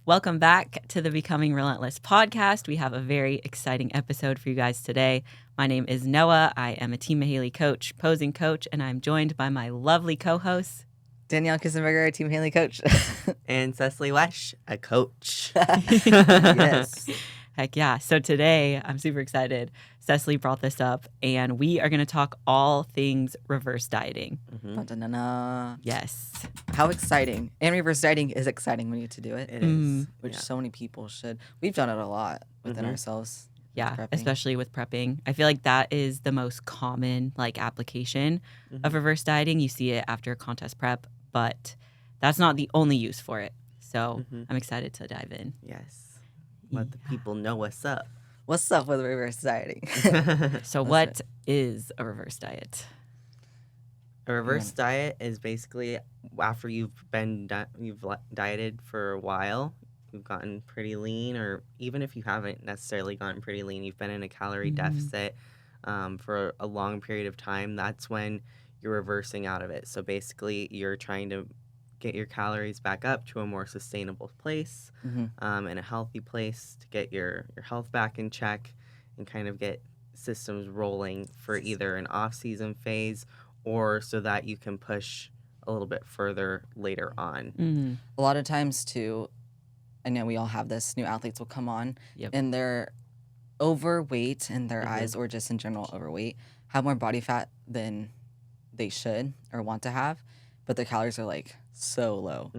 Welcome back to the Becoming Relentless podcast. We have a very exciting episode for you guys today. My name is Noah. I am a Team Haley coach, posing coach, and I'm joined by my lovely co-host, Danielle Kusenberger, Team Haley coach. And Cecilee Wech, a coach. Yes. Heck yeah. So today, I'm super excited. Cecilee brought this up, and we are going to talk all things reverse dieting. Dun-dun-dun-dun. Yes. How exciting. And reverse dieting is exciting when you get to do it. It is. Which so many people should. We've done it a lot within ourselves. Yeah, prepping. especially with prepping. I feel like that is the most common application of reverse dieting. You see it after a contest prep, but that's not the only use for it. So I'm excited to dive in. Yes. Let the people know what's up. What's up with reverse dieting? So what is a reverse diet? A reverse diet is basically after you've dieted for a while, you've gotten pretty lean, or even if you haven't necessarily gotten pretty lean, you've been in a calorie deficit for a long period of time. That's when you're reversing out of it. So basically, you're trying to get your calories back up to a more sustainable place and a healthy place to get your health back in check and kind of get systems rolling for either an off-season phase or so that you can push a little bit further later on. A lot of times, too, I know we all have this, new athletes will come on and they're overweight in their eyes, or just in general overweight, have more body fat than they should or want to have, but their calories are so low.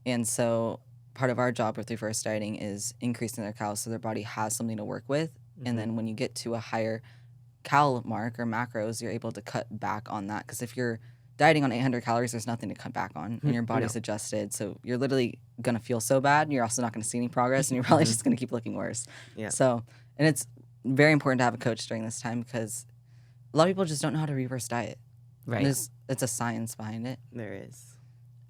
And so part of our job with reverse dieting is increasing their calories so their body has something to work with. And then when you get to a higher cal mark or macros, you're able to cut back on that. Because if you're dieting on 800 calories, there's nothing to cut back on, and your body's adjusted. So you're literally going to feel so bad, and you're also not going to see any progress, and you're probably just going to keep looking worse. Yeah. So, and it's very important to have a coach during this time because a lot of people just don't know how to reverse diet. Right. It's a science behind it. There is.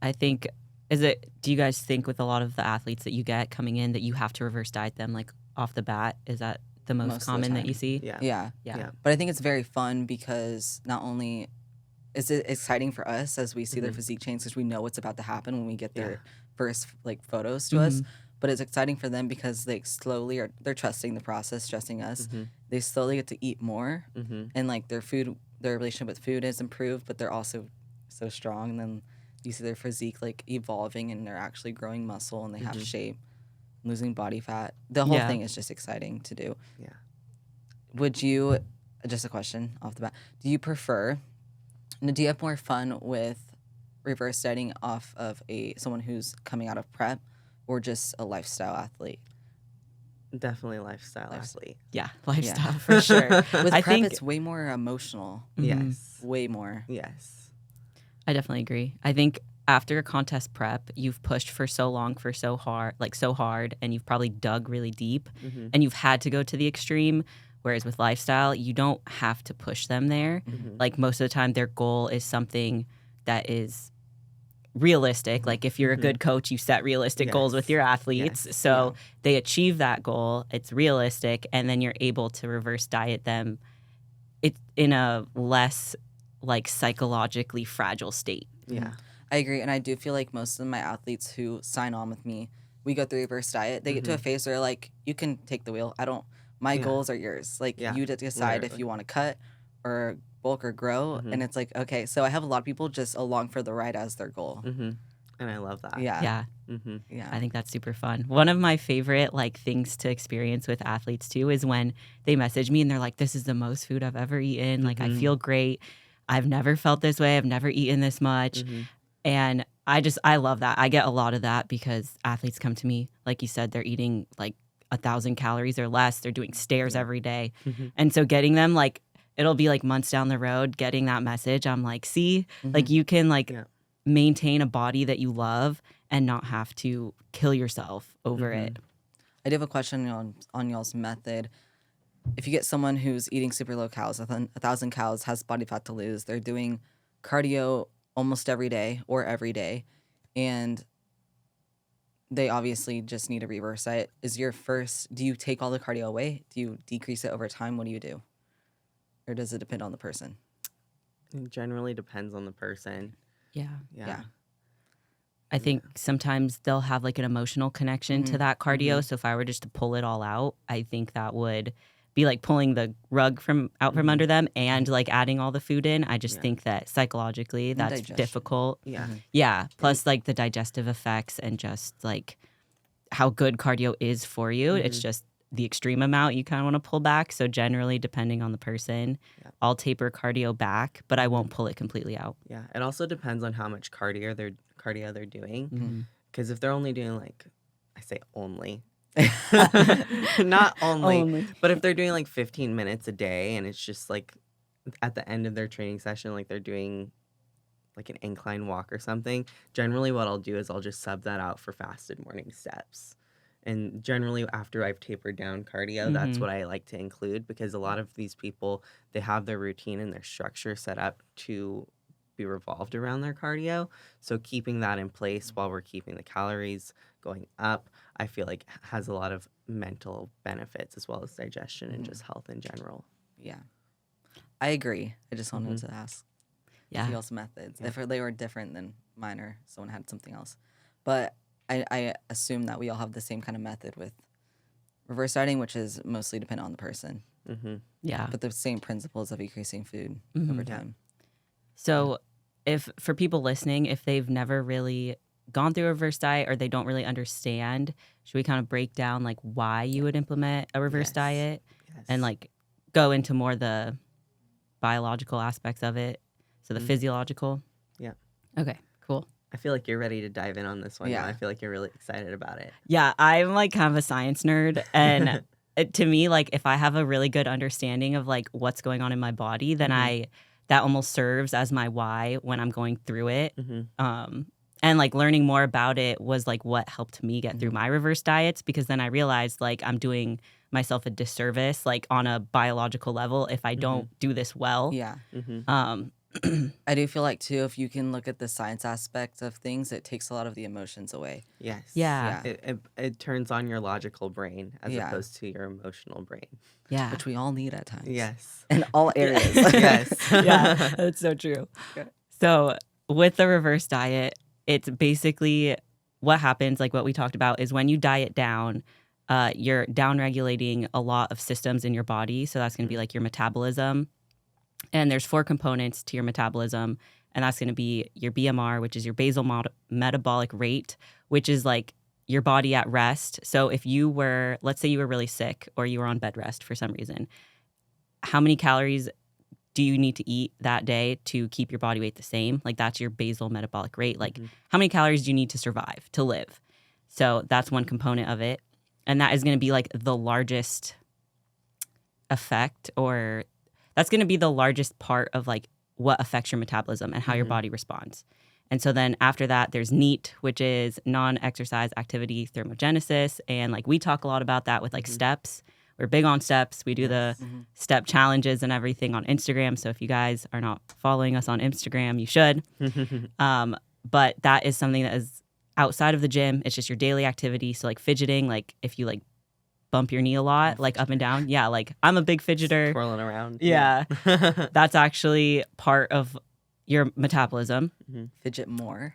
I think, do you guys think with a lot of the athletes that you get coming in that you have to reverse diet them off the bat? Is that the most common that you see? Yeah. Yeah. But I think it's very fun because not only is it exciting for us as we see their physique change, because we know what's about to happen when we get their first photos to us, but it's exciting for them because they slowly they're trusting the process, trusting us. They slowly get to eat more, and their relationship with food is improved, but they're also so strong. And then you see their physique evolving, and they're actually growing muscle, and they have shape, losing body fat. The whole thing is just exciting to do. Yeah. Would you, just a question off the bat, do you have more fun with reverse dieting off of someone who's coming out of prep, or just a lifestyle athlete? Definitely lifestyle athlete. Yeah, lifestyle for sure. With I prep, think it's way more emotional. Yes. Way more. Yes. I definitely agree. I think after a contest prep, you've pushed for so long, so hard, and you've probably dug really deep, and you've had to go to the extreme. Whereas with lifestyle, you don't have to push them there. Most of the time, their goal is something that is realistic. If you're a good coach, you set realistic goals with your athletes. So they achieve that goal. It's realistic. And then you're able to reverse diet them in a less psychologically fragile state. Yeah. I agree. And I do feel like most of my athletes who sign on with me, we go through reverse diet. They get to a phase where you can take the wheel. My goals are yours. You decide if you want to cut or bulk or grow. And it's okay. So I have a lot of people just along for the ride as their goal. And I love that. Yeah. Yeah. I think that's super fun. One of my favorite things to experience with athletes too is when they message me and they're like, this is the most food I've ever eaten. I feel great. I've never felt this way. I've never eaten this much. And I love that. I get a lot of that because athletes come to me, like you said, they're eating 1,000 calories or less. They're doing stairs every day. And so getting them it'll be months down the road, getting that message. I'm see, you can maintain a body that you love and not have to kill yourself over it. I do have a question on y'all's method. If you get someone who's eating super low calories, 1,000 calories, has body fat to lose, they're doing cardio almost every day or every day, and they obviously just need to reverse diet. Do you take all the cardio away? Do you decrease it over time? What do you do? Or does it depend on the person? It generally depends on the person. Yeah. Yeah. I think sometimes they'll have like an emotional connection to that cardio. So if I were just to pull it all out, I think that would be like pulling the rug from under them and like adding all the food in. I just think that psychologically that's difficult. Yeah. Yeah. Plus like the digestive effects and just like how good cardio is for you. It's just the extreme amount you kind of want to pull back. So generally, depending on the person, I'll taper cardio back, but I won't pull it completely out. Yeah. It also depends on how much cardio they're doing. Because if they're only doing like, I say only, not only, but if they're doing like 15 minutes a day and it's just like at the end of their training session, like they're doing like an incline walk or something, generally what I'll do is I'll just sub that out for fasted morning steps. And generally after I've tapered down cardio, that's what I like to include, because a lot of these people, they have their routine and their structure set up to be revolved around their cardio. So keeping that in place while we're keeping the calories going up, I feel like has a lot of mental benefits as well as digestion and just health in general. Yeah. I agree. I just wanted to ask if y'all's methods, if they were different than mine or someone had something else. But I assume that we all have the same kind of method with reverse dieting, which is mostly dependent on the person. Yeah. But the same principles of increasing food over time. So if for people listening, if they've never really gone through a reverse diet or they don't really understand, should we kind of break down like why you would implement a reverse diet and like go into more the biological aspects of it? So the physiological? Yeah. Okay, cool. I feel like you're ready to dive in on this one. Yeah. I feel like you're really excited about it. Yeah, I'm like kind of a science nerd. And to me, like if I have a really good understanding of like what's going on in my body, then that almost serves as my why when I'm going through it. And like learning more about it was like what helped me get through my reverse diets, because then I realized like I'm doing myself a disservice like on a biological level if I don't do this well. Yeah. I do feel like too, if you can look at the science aspect of things, it takes a lot of the emotions away. Yes. Yeah. It turns on your logical brain as opposed to your emotional brain. Yeah. Which we all need at times. Yes. In all areas. Yes. Yeah, that's so true. Okay. So with the reverse diet, it's basically what happens, like what we talked about, is when you diet down, you're down regulating a lot of systems in your body. So that's going to be like your metabolism. And there's 4 components to your metabolism. And that's going to be your BMR, which is your basal metabolic rate, which is like your body at rest. So if you were, let's say you were really sick or you were on bed rest for some reason, how many calories do you need to eat that day to keep your body weight the same? Like that's your basal metabolic rate. Like how many calories do you need to survive, to live? So that's one component of it. And that is going to be like the largest effect, or that's going to be the largest part of like what affects your metabolism and how your body responds. And so then after that, there's NEAT, which is non-exercise activity thermogenesis. And like we talk a lot about that with like steps. We're big on steps. We do the step challenges and everything on Instagram. So if you guys are not following us on Instagram, you should. But that is something that is outside of the gym. It's just your daily activity. So like fidgeting, like if you like bump your knee a lot, like up and down. Yeah, like I'm a big fidgeter. Twirling around. Yeah. That's actually part of your metabolism. Fidget more.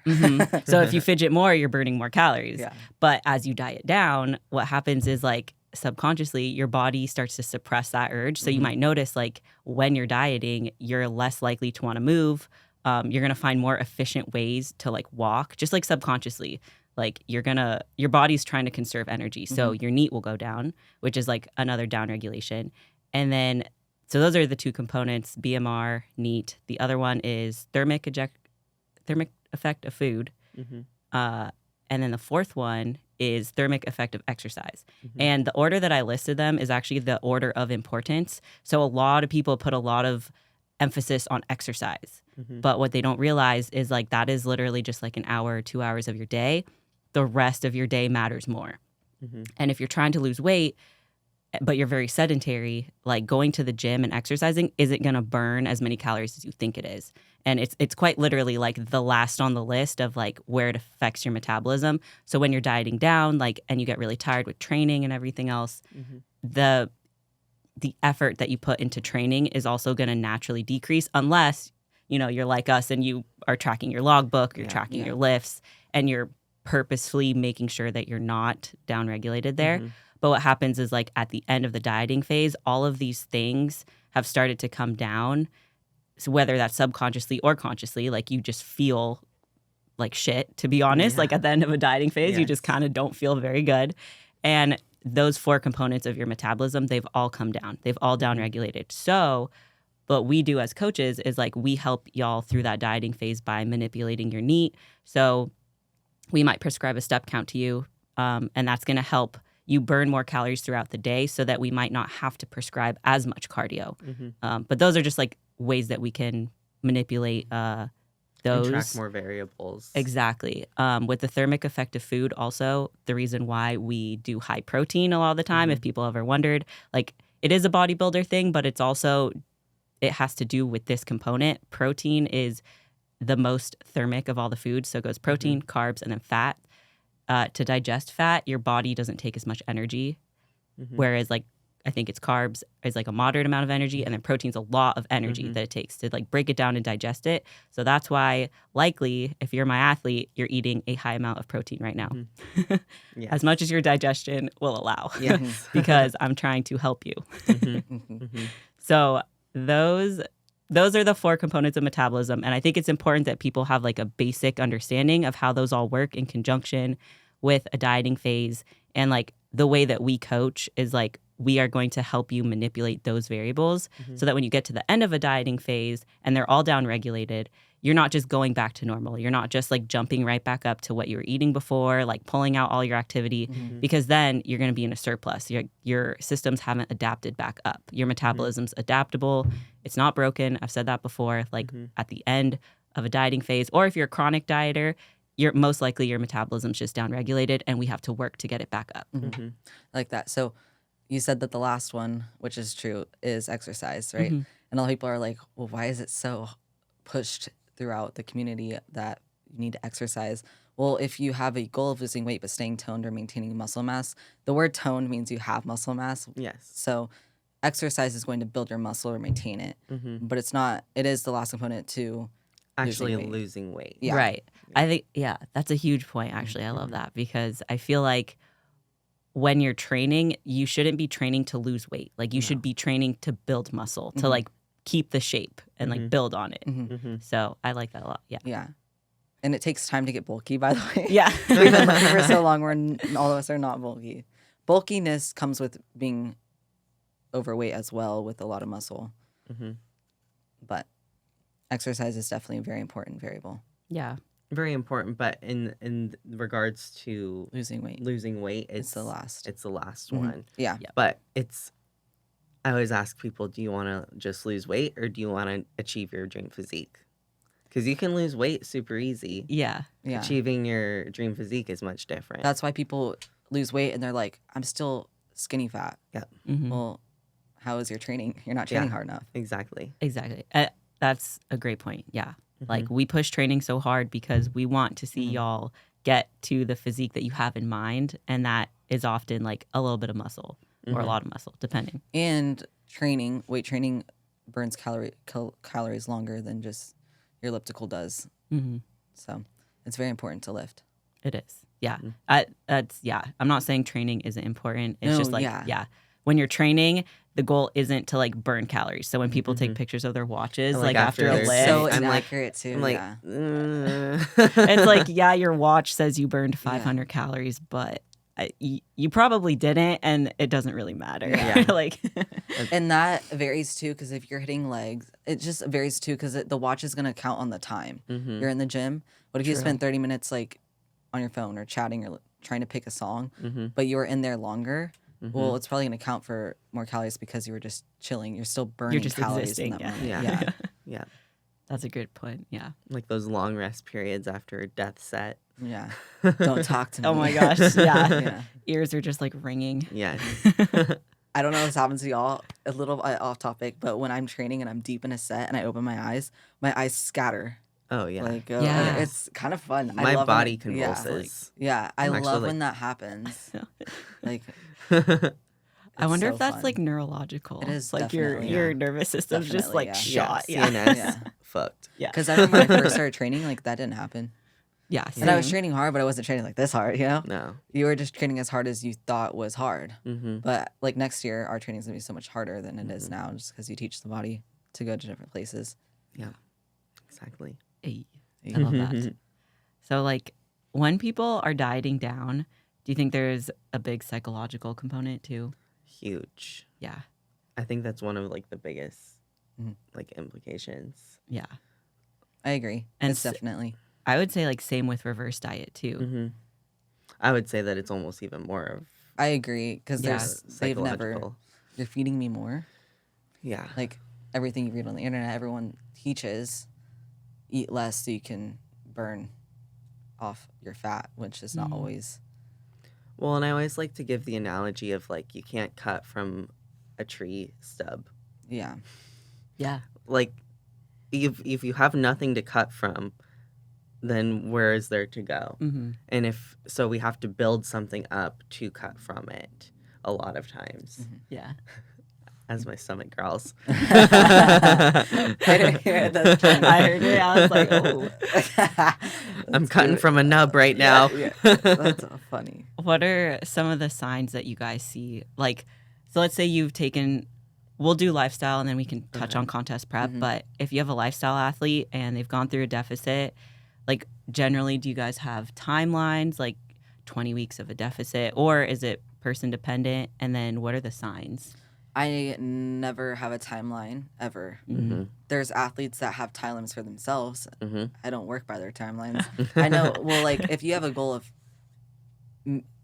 So if you fidget more, you're burning more calories. Yeah. But as you diet down, what happens is like subconsciously your body starts to suppress that urge. So you might notice like when you're dieting, you're less likely to want to move. You're going to find more efficient ways to like walk, just like subconsciously. Like your body's trying to conserve energy. So your NEAT will go down, which is like another down regulation. And then, so those are the 2 components, BMR, NEAT. The other one is thermic effect of food. And then the 4th one is thermic effect of exercise. And the order that I listed them is actually the order of importance. So a lot of people put a lot of emphasis on exercise. But what they don't realize is like that is literally just like an hour or 2 hours of your day. The rest of your day matters more. And if you're trying to lose weight, but you're very sedentary, like going to the gym and exercising isn't going to burn as many calories as you think it is. And it's quite literally like the last on the list of like where it affects your metabolism. So when you're dieting down, like, and you get really tired with training and everything else, the effort that you put into training is also going to naturally decrease unless, you know, you're like us and you are tracking your logbook, you're tracking your lifts, and you're purposefully making sure that you're not downregulated there. But what happens is like at the end of the dieting phase, all of these things have started to come down. So whether that's subconsciously or consciously, like you just feel like shit, to be honest. Like at the end of a dieting phase, you just kind of don't feel very good. And those 4 components of your metabolism, they've all come down. They've all downregulated. So what we do as coaches is like we help y'all through that dieting phase by manipulating your NEAT. So we might prescribe a step count to you, and that's going to help you burn more calories throughout the day so that we might not have to prescribe as much cardio. But those are just like ways that we can manipulate those. And track more variables. Exactly. With the thermic effect of food also, the reason why we do high protein a lot of the time, if people ever wondered, like it is a bodybuilder thing, but it's also, it has to do with this component. Protein is the most thermic of all the foods. So it goes protein, carbs, and then fat. To digest fat, your body doesn't take as much energy. Whereas like, I think it's carbs is like a moderate amount of energy, and then protein's a lot of energy that it takes to like break it down and digest it. So that's why likely if you're my athlete, you're eating a high amount of protein right now. As much as your digestion will allow. Because I'm trying to help you. So those are the 4 components of metabolism. And I think it's important that people have like a basic understanding of how those all work in conjunction with a dieting phase. And like the way that we coach is like we are going to help you manipulate those variables so that when you get to the end of a dieting phase and they're all downregulated, you're not just going back to normal. You're not just like jumping right back up to what you were eating before, like pulling out all your activity, because then you're going to be in a surplus. Your systems haven't adapted back up. Your metabolism's adaptable. It's not broken. I've said that before. Like at the end of a dieting phase, or if you're a chronic dieter, you're most likely your metabolism's just downregulated, and we have to work to get it back up. Like that. So you said that the last one, which is true, is exercise, right? And a lot of people are like, well, why is it so pushed throughout the community that you need to exercise? Well, if you have a goal of losing weight but staying toned or maintaining muscle mass, the word toned means you have muscle mass. So exercise is going to build your muscle or maintain it. But it's not, it is the last component to actually losing weight. Right. I think, that's a huge point, actually. I love that, because I feel like when you're training, you shouldn't be training to lose weight. Like you should be training to build muscle, to like keep the shape and like build on it. So I like that a lot. Yeah. And it takes time to get bulky, by the way. Yeah. We've been looking for so long where all of us are not bulky. Bulkiness comes with being overweight as well, with a lot of muscle. But exercise is definitely a very important variable. Yeah. Very important, but in regards to losing weight, it's the last. It's the last one. Yeah. But I always ask people, do you want to just lose weight or do you want to achieve your dream physique? Because you can lose weight super easy. Yeah. Achieving your dream physique is much different. That's why people lose weight and they're like, I'm still skinny fat. Yeah. Well, how is your training? You're not training hard enough. Exactly. That's a great point. Yeah. Like we push training so hard because we want to see y'all get to the physique that you have in mind. And that is often like a little bit of muscle or a lot of muscle, depending. And weight training burns calories longer than just your elliptical does. So it's very important to lift. It is. Yeah. I'm not saying training isn't important. It's just like, when you're training, the goal isn't to like burn calories. So when people take pictures of their watches, like after a lift, it's so inaccurate too. I'm like, it's like, your watch says you burned 500 calories, but you probably didn't, and it doesn't really matter. And that varies too, because if you're hitting legs, it just varies too, because the watch is going to count on the time. You're in the gym. What if you spend 30 minutes like on your phone or chatting or trying to pick a song, but you were in there longer? Well, it's probably going to count for more calories because you were just chilling. You're still burning calories in that moment. Yeah. That's a good point. Yeah. Like those long rest periods after a death set. Yeah. Don't talk to me. Oh my gosh. Yeah. Ears are just like ringing. Yeah. I don't know if this happens to y'all, a little off topic, but when I'm training and I'm deep in a set and I open my eyes scatter. Oh, yeah. It's kind of fun. My body convulses. I love when that happens. I wonder if that's like neurological. It is like your nervous system's just like shot. CNS fucked. Because I remember when I first started training, like that didn't happen. Yeah. And I was same. training hard, but I wasn't training like this hard, you know? No. You were just training as hard as you thought was hard. Mm-hmm. But like next year, our training's gonna be so much harder than it is now, just because you teach the body to go to different places. Yeah. Exactly. Hey, I love that. So, like, when people are dieting down, do you think there's a big psychological component too? Huge. Yeah. I think that's one of like the biggest Mhm. like implications. Yeah. I agree. And It's definitely. I would say, like, same with reverse diet too. Mm-hmm. I would say that it's almost even more of I agree, because Yeah. they've never. psychological. You're feeding me more. Yeah. Like everything you read on the internet, everyone teaches eat less so you can burn off your fat, which is not always. Well, and I always like to give the analogy of like you can't cut from a tree stub. Yeah. Yeah. Like if you have nothing to cut from, then where is there to go? Mm-hmm. And if so, we have to build something up to cut from it a lot of times. Yeah. As my stomach growls. I didn't hear that. I heard it. I was like, oh. I'm cutting from a nub right now. Yeah, that's funny. What are some of the signs that you guys see? Like, so let's say you've taken, we'll do lifestyle and then we can touch on contest prep. But if you have a lifestyle athlete and they've gone through a deficit, like generally, do you guys have timelines, like 20 weeks of a deficit, or is it person dependent? And then what are the signs? I never have a timeline ever. Mm-hmm. There's athletes that have timelines for themselves. Mm-hmm. I don't work by their timelines. I know. Well, like if you have a goal of,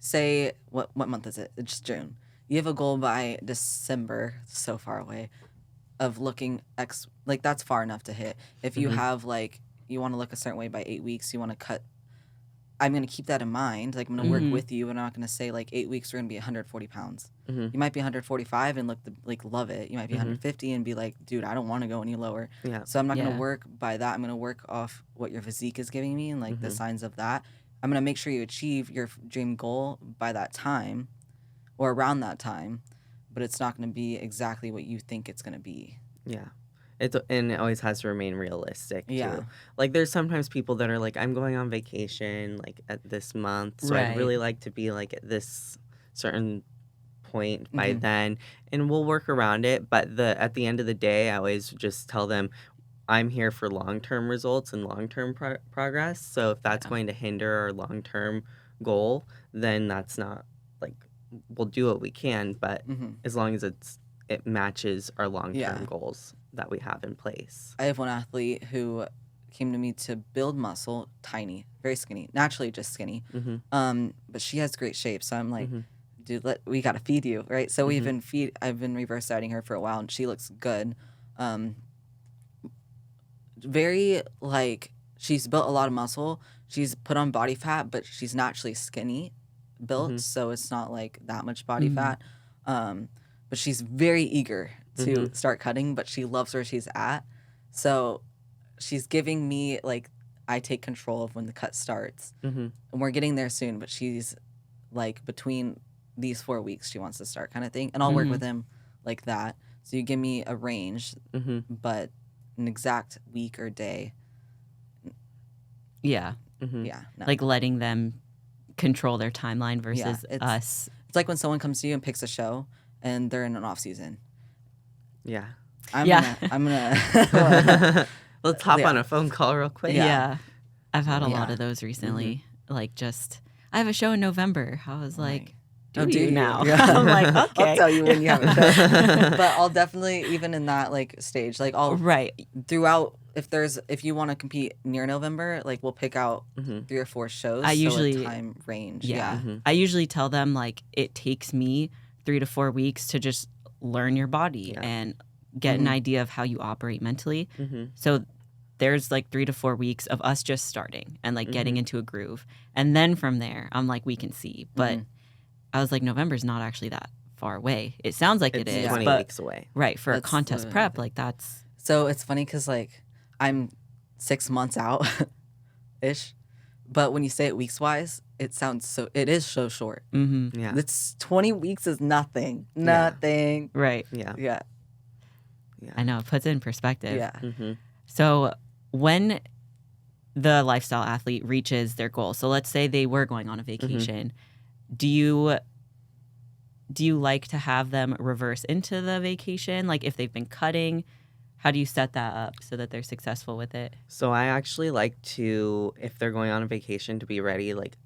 say, what month is it? It's June. You have a goal by December, so far away, of looking like that's far enough to hit. If you have like you want to look a certain way by 8 weeks, you want to cut. I'm going to keep that in mind. Like I'm going to work with you. I'm not going to say like 8 weeks we're going to be 140 pounds. Mm-hmm. You might be 145 and love it. You might be 150 and be like, dude, I don't want to go any lower. Yeah. So I'm not going Yeah. to work by that. I'm going to work off what your physique is giving me and like the signs of that. I'm going to make sure you achieve your dream goal by that time or around that time, but it's not going to be exactly what you think it's going to be. Yeah. And it always has to remain realistic too. Yeah. Like there's sometimes people that are like, I'm going on vacation like at this month, so I'd Right. really like to be like at this certain point by then, and we'll work around it. But at the end of the day, I always just tell them, I'm here for long-term results and long-term progress. So if that's going to hinder our long-term goal, then that's not like we'll do what we can, but as long as it matches our long-term goals that we have in place. I have one athlete who came to me to build muscle, tiny, very skinny, naturally just skinny. But she has great shape. So I'm like, dude, we got to feed you, right? So I've been reverse dieting her for a while and she looks good. Very like, she's built a lot of muscle. She's put on body fat, but she's naturally skinny built. So it's not like that much body fat. But she's very eager to start cutting, but she loves where she's at. So she's giving me, like, I take control of when the cut starts. And we're getting there soon, but she's, like, between these 4 weeks she wants to start kind of thing. And I'll work with him like that. So you give me a range, but an exact week or day. Yeah. Yeah. No. Like letting them control their timeline versus us. It's like when someone comes to you and picks a show and they're in an off season. Yeah. I'm gonna Let's hop on a phone call real quick. Yeah. I've had a lot Yeah. of those recently. Like just, I have a show in November. I was like, Oh, do do you you? now? Yeah. I'm like, okay. I'll tell you when you have a show. But I'll definitely, even in that like stage, like I'll Right. throughout. If you want to compete near November, like we'll pick out 3 or 4 shows. I usually- a time range. Yeah. I usually tell them like it takes me 3 to 4 weeks to just learn your body and get an idea of how you operate mentally. So there's like 3 to 4 weeks of us just starting and like getting into a groove. And then from there, I'm like, we can see. But I was like, November's not actually that far away. It sounds like It's it is. 20 but weeks away. right. For a That's contest the- prep, like that's. So it's funny because like I'm 6 months out ish, but when you say it weeks wise, it is so short. Yeah. It's 20 weeks is nothing. Nothing. Right. Yeah. Yeah. I know. It puts it in perspective. Yeah. So when the lifestyle athlete reaches their goal. So let's say they were going on a vacation. Do you like to have them reverse into the vacation? Like if they've been cutting, how do you set that up so that they're successful with it? So I actually like to, if they're going on a vacation, to be ready like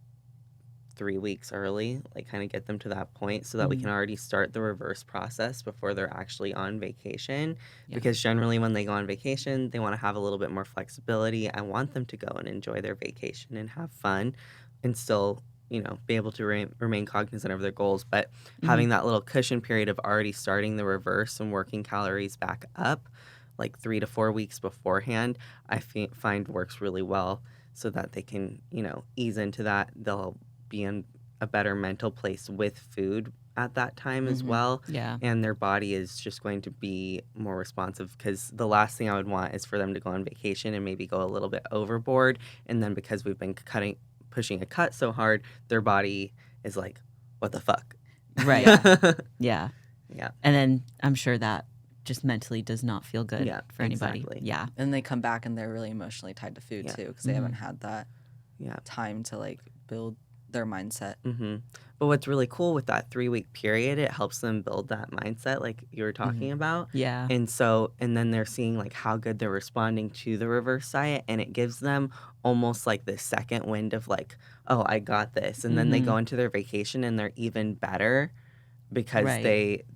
3 weeks early, like kind of get them to that point so that we can already start the reverse process before they're actually on vacation. Yeah. Because generally when they go on vacation, they want to have a little bit more flexibility. I want them to go and enjoy their vacation and have fun and still, be able to remain cognizant of their goals. But having that little cushion period of already starting the reverse and working calories back up, like 3 to 4 weeks beforehand, I find works really well so that they can, ease into that. They'll be in a better mental place with food at that time as well. Yeah. And their body is just going to be more responsive, because the last thing I would want is for them to go on vacation and maybe go a little bit overboard. And then because we've been pushing a cut so hard, their body is like, what the fuck? Right. Yeah. Yeah. And then I'm sure that just mentally does not feel good for anybody. Exactly. Yeah. And they come back and they're really emotionally tied to food too, because they haven't had that time to like build their mindset. But what's really cool with that 3-week period, it helps them build that mindset like you were talking about. Yeah. And then they're seeing like how good they're responding to the reverse diet, and it gives them almost like this second wind of like, oh, I got this. And then they go into their vacation and they're even better because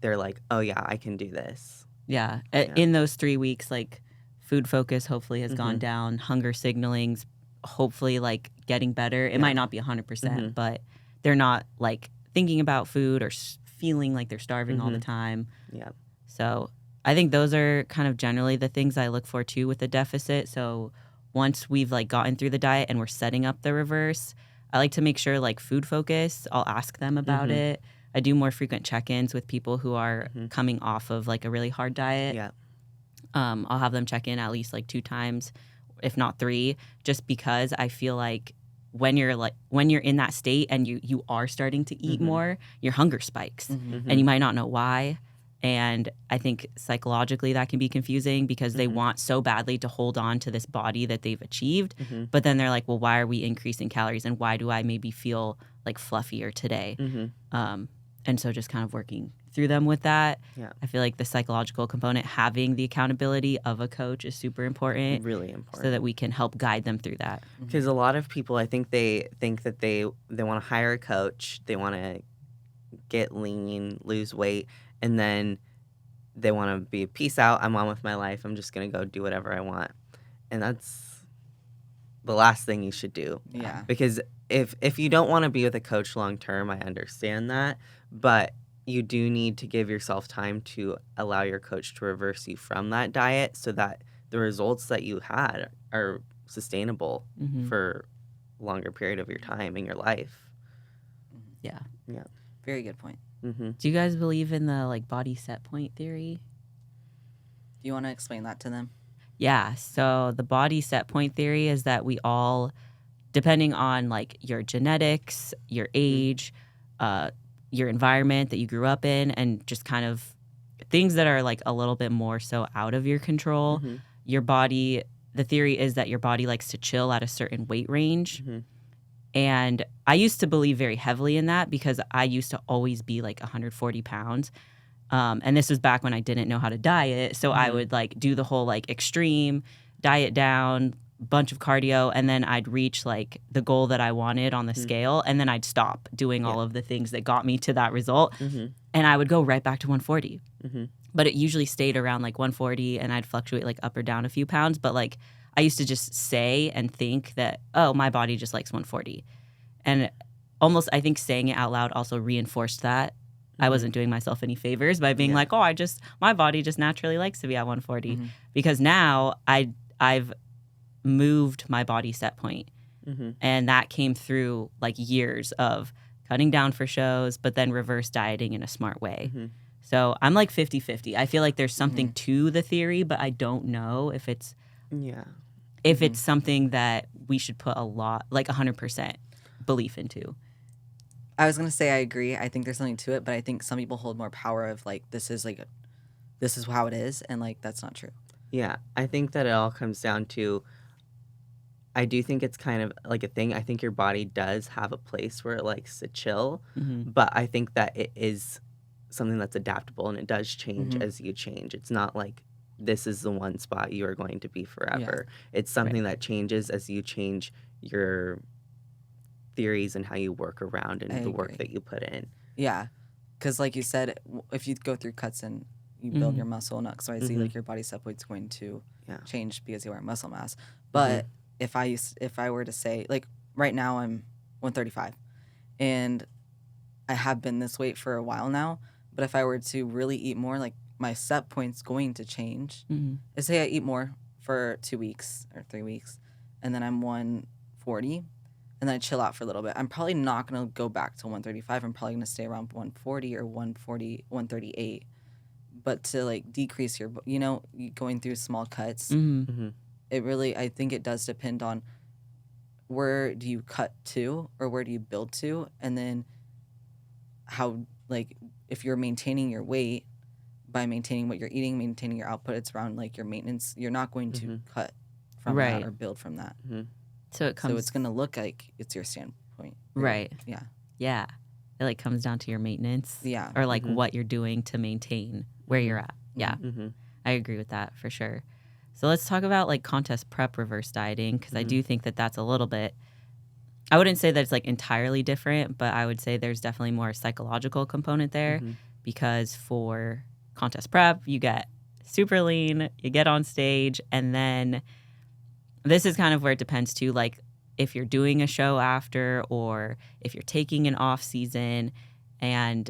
they're like, oh yeah, I can do this. Yeah. In those 3 weeks, like food focus hopefully has gone down, hunger signaling's hopefully like getting better. It might not be 100%, but they're not like thinking about food or feeling like they're starving all the time. Yeah. So I think those are kind of generally the things I look for too with the deficit. So once we've like gotten through the diet and we're setting up the reverse, I like to make sure like food focus, I'll ask them about it. I do more frequent check-ins with people who are coming off of like a really hard diet. Yeah. I'll have them check in at least like 2 times, if not 3, just because I feel like when you're in that state and you are starting to eat more, your hunger spikes and you might not know why. And I think psychologically that can be confusing because they want so badly to hold on to this body that they've achieved. But then they're like, well, why are we increasing calories and why do I maybe feel like fluffier today? And so just kind of working through them with that. Yeah. I feel like the psychological component, having the accountability of a coach is super important. Really important. So that we can help guide them through that. Because a lot of people, I think they think that they want to hire a coach, they want to get lean, lose weight, and then they want to be peace out, I'm on with my life, I'm just going to go do whatever I want. And that's the last thing you should do. Yeah. Because if you don't want to be with a coach long term, I understand that, but you do need to give yourself time to allow your coach to reverse you from that diet so that the results that you had are sustainable for a longer period of your time in your life. Yeah. Yeah. Very good point. Do you guys believe in the like body set point theory? Do you want to explain that to them? Yeah. So the body set point theory is that we all, depending on like your genetics, your age, your environment that you grew up in, and just kind of things that are like a little bit more so out of your control, your body, the theory is that your body likes to chill at a certain weight range. And I used to believe very heavily in that because I used to always be like 140 pounds. And this was back when I didn't know how to diet. So I would like do the whole like extreme diet down, bunch of cardio, and then I'd reach like the goal that I wanted on the scale, and then I'd stop doing all of the things that got me to that result. And I would go right back to 140. But it usually stayed around like 140, and I'd fluctuate like up or down a few pounds. But like I used to just say and think that, oh, my body just likes 140. And almost I think saying it out loud also reinforced that. I wasn't doing myself any favors by being like, oh, my body just naturally likes to be at 140. Because now I've moved my body set point. And that came through like years of cutting down for shows, but then reverse dieting in a smart way. So I'm like 50-50. I feel like there's something to the theory, but I don't know if it's it's something that we should put a lot, like 100% belief into. I was going to say I agree. I think there's something to it, but I think some people hold more power of like, this is how it is, and like that's not true. Yeah, I think that it all comes down to I do think it's kind of like a thing. I think your body does have a place where it likes to chill, but I think that it is something that's adaptable and it does change as you change. It's not like this is the one spot you are going to be forever. It's something that changes as you change your theories and how you work around and the work that you put in. Yeah, because like you said, if you go through cuts and you build your muscle and X, Y, Z, like your body set weight's going to change because you are muscle mass. But if I were to say, like right now I'm 135 and I have been this weight for a while now, but if I were to really eat more, like my set point's going to change. Let's say I eat more for 2 weeks or 3 weeks and then I'm 140 and then I chill out for a little bit. I'm probably not going to go back to 135. I'm probably going to stay around 140 or 138. But to like decrease your, going through small cuts, it really, I think it does depend on where do you cut to or where do you build to, and then how, like, if you're maintaining your weight by maintaining what you're eating, maintaining your output, it's around like your maintenance. You're not going to cut from that or build from that. So it's going to look like it's your standpoint. Right. Yeah. Yeah. It like comes down to your maintenance. Yeah. Or like what you're doing to maintain where you're at. Yeah. I agree with that for sure. So let's talk about like contest prep reverse dieting, because I do think that that's a little bit, I wouldn't say that it's like entirely different, but I would say there's definitely more psychological component there, because for contest prep, you get super lean, you get on stage, and then this is kind of where it depends too, like if you're doing a show after or if you're taking an off season. And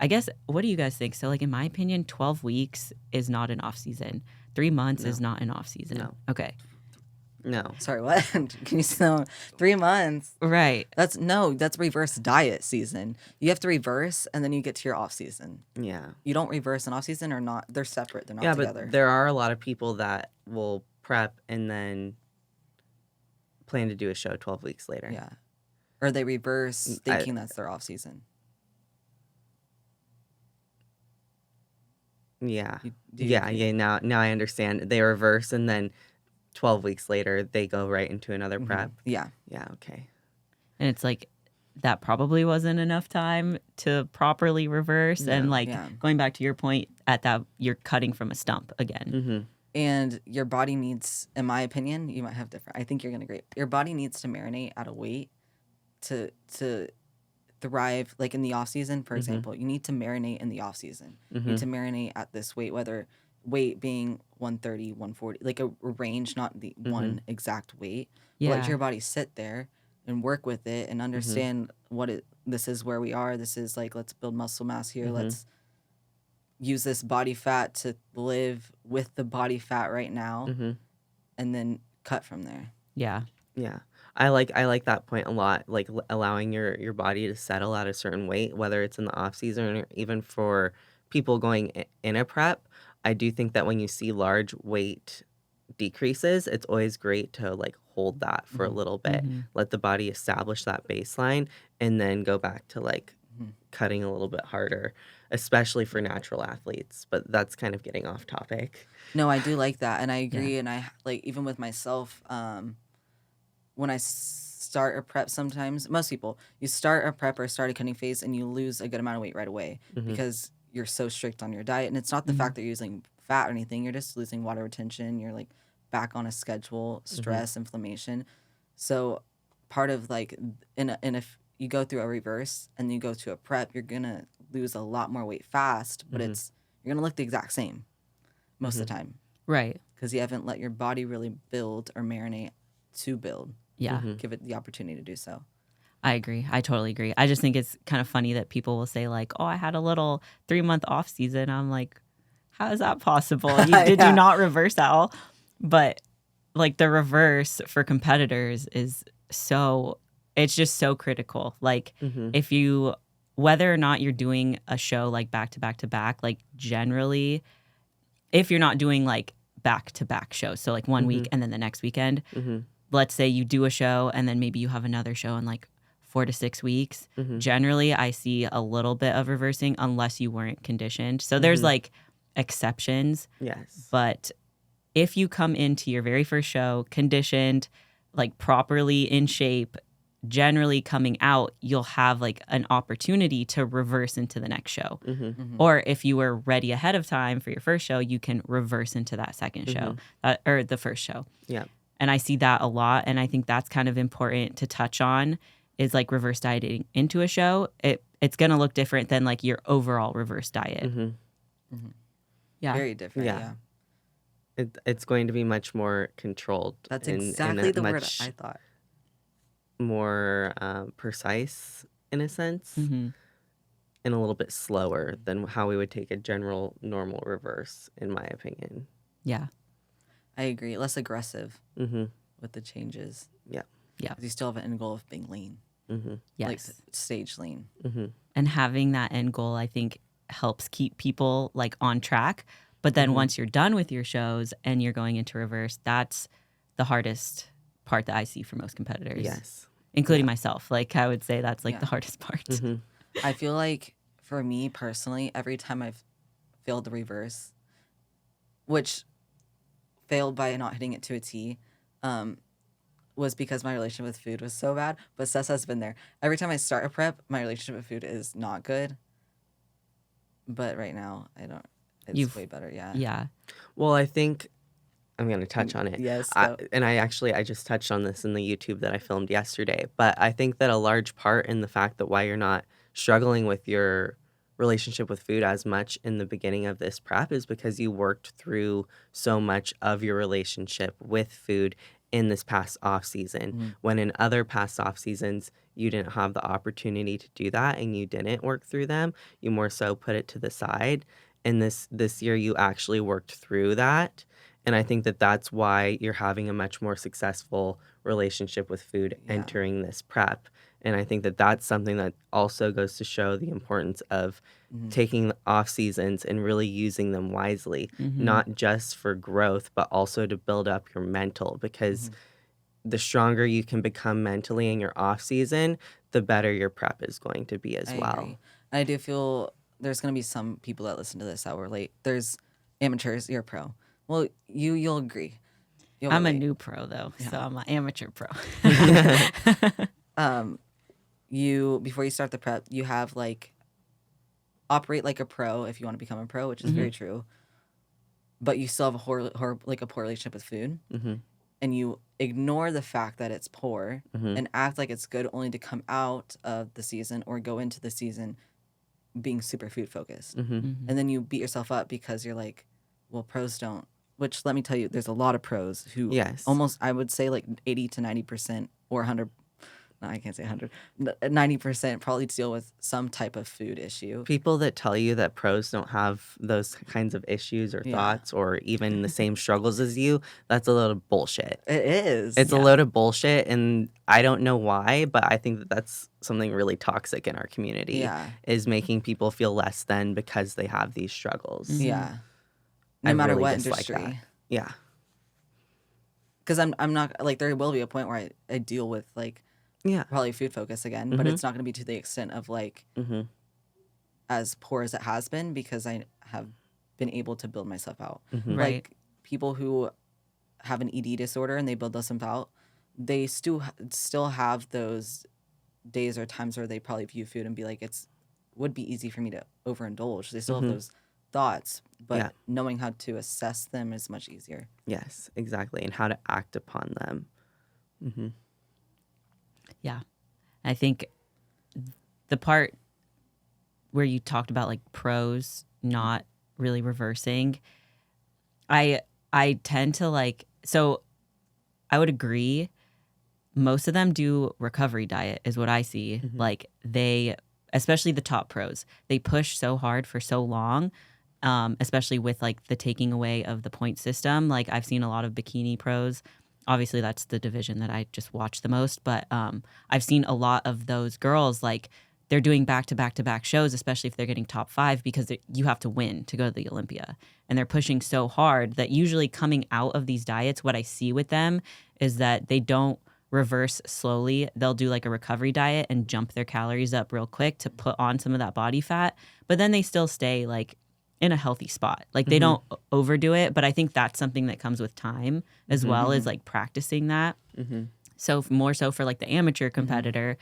I guess, what do you guys think? So like in my opinion, 12 weeks is not an off season. 3 months is not an off season. No. Okay. No. Sorry, what? Can you still 3 months? Right. That's reverse diet season. You have to reverse and then you get to your off season. Yeah. You don't reverse an off season or not. They're separate. They're not together. But there are a lot of people that will prep and then plan to do a show 12 weeks later. Yeah. Or they reverse thinking that's their off season. Yeah. Now I understand. They reverse and then 12 weeks later they go right into another prep. Yeah. Yeah, okay. And it's like that probably wasn't enough time to properly reverse. And like going back to your point, at that you're cutting from a stump again. And your body needs, in my opinion, you might have different. I think you're gonna agree. Your body needs to marinate at a weight to thrive. Like in the off season, for example, you need to marinate in the off season. You need to marinate at this weight, whether weight being 130, 140, like a range, not the one exact weight. Yeah. But let your body sit there and work with it and understand this is where we are. This is like, let's build muscle mass here. Let's use this body fat to live with the body fat right now, and then cut from there. Yeah. Yeah. I like that point a lot, like allowing your body to settle at a certain weight, whether it's in the off season or even for people going in a prep. I do think that when you see large weight decreases, it's always great to like hold that for a little bit, let the body establish that baseline, and then go back to like cutting a little bit harder, especially for natural athletes. But that's kind of getting off topic. No, I do like that, and I agree. And I like, even with myself, when I start a prep, sometimes most people, you start a prep or start a cutting phase and you lose a good amount of weight right away because you're so strict on your diet. And it's not the fact that you're using fat or anything. You're just losing water retention. You're like back on a schedule, stress, inflammation. So part of like, and if you go through a reverse and you go to a prep, you're going to lose a lot more weight fast, but you're going to look the exact same most of the time. Right. Because you haven't let your body really build or marinate to build. Yeah. Give it the opportunity to do so. I agree. I totally agree. I just think it's kind of funny that people will say like, oh, I had a little 3-month off season. I'm like, how is that possible? Did you not reverse at all? But like the reverse for competitors is it's just so critical. Like if you, whether or not you're doing a show like back to back to back, like generally, if you're not doing like back to back shows, so like 1 week and then the next weekend, let's say you do a show and then maybe you have another show in like 4 to 6 weeks. Generally, I see a little bit of reversing unless you weren't conditioned. So there's like exceptions. Yes. But if you come into your very first show conditioned, like properly in shape, generally coming out, you'll have like an opportunity to reverse into the next show. Or if you were ready ahead of time for your first show, you can reverse into that second show or the first show. Yeah. And I see that a lot. And I think that's kind of important to touch on is like reverse dieting into a show. It's going to look different than like your overall reverse diet. Yeah. Very different. Yeah. It's going to be much more controlled. That's exactly the word I thought. More precise in a sense, and a little bit slower than how we would take a general normal reverse, in my opinion. Yeah. I agree. Less aggressive with the changes. Yeah. Yeah. 'Cause you still have an end goal of being lean. Yes. Like stage lean. And having that end goal, I think, helps keep people like on track. But then once you're done with your shows and you're going into reverse, that's the hardest part that I see for most competitors. Yes. Including myself. Like I would say that's like the hardest part. I feel like for me personally, every time I've failed the reverse, which failed by not hitting it to a T, was because my relationship with food was so bad. But Cessa's been there. Every time I start a prep, my relationship with food is not good. But right now, I don't. It's way better. Yeah. Yeah. Well, I think I'm going to touch on it. Yes. I just touched on this in the YouTube that I filmed yesterday. But I think that a large part in the fact that why you're not struggling with your relationship with food as much in the beginning of this prep is because you worked through so much of your relationship with food in this past off season, when in other past off seasons you didn't have the opportunity to do that and you didn't work through them. You more so put it to the side. And this year you actually worked through that. And I think that that's why you're having a much more successful relationship with food entering this prep. And I think that that's something that also goes to show the importance of taking off seasons and really using them wisely, not just for growth, but also to build up your mental, because the stronger you can become mentally in your off season, the better your prep is going to be as well. Agree. I do feel there's going to be some people that listen to this that were late. There's amateurs, you're a pro. Well, you'll agree. I'm a new pro though, so I'm an amateur pro. You before you start the prep, you have like operate like a pro if you want to become a pro, which is very true. But you still have a poor relationship with food, and you ignore the fact that it's poor and act like it's good only to come out of the season or go into the season being super food focused, and then you beat yourself up because you're like, well, pros don't. Which let me tell you, there's a lot of pros who almost, I would say like 80 to 90% or 100. No, I can't say 100. 90% probably deal with some type of food issue. People that tell you that pros don't have those kinds of issues or thoughts or even the same struggles as you, that's a load of bullshit. It is. It's a load of bullshit, and I don't know why, but I think that that's something really toxic in our community, is making people feel less than because they have these struggles. Yeah. No matter what industry. That. Yeah. Because I'm not, like, there will be a point where I deal with, like, probably food focus again, but it's not going to be to the extent of, like, as poor as it has been, because I have been able to build myself out. Like, people who have an ED disorder and they build themselves out, they still have those days or times where they probably view food and be like, would be easy for me to overindulge. They still have those thoughts, but knowing how to assess them is much easier. Yes, exactly, and how to act upon them. Yeah, I think the part where you talked about like pros not really reversing, I tend to like, so I would agree. Most of them do recovery diet is what I see. Like they, especially the top pros, they push so hard for so long. Especially with like the taking away of the point system. Like I've seen a lot of bikini pros. Obviously that's the division that I just watch the most. But I've seen a lot of those girls, like they're doing back-to-back-to-back shows, especially if they're getting top 5, because you have to win to go to the Olympia. And they're pushing so hard that usually coming out of these diets, what I see with them is that they don't reverse slowly. They'll do like a recovery diet and jump their calories up real quick to put on some of that body fat. But then they still stay like in a healthy spot. Like they don't overdo it, but I think that's something that comes with time as well, is like practicing that. So more so for like the amateur competitor,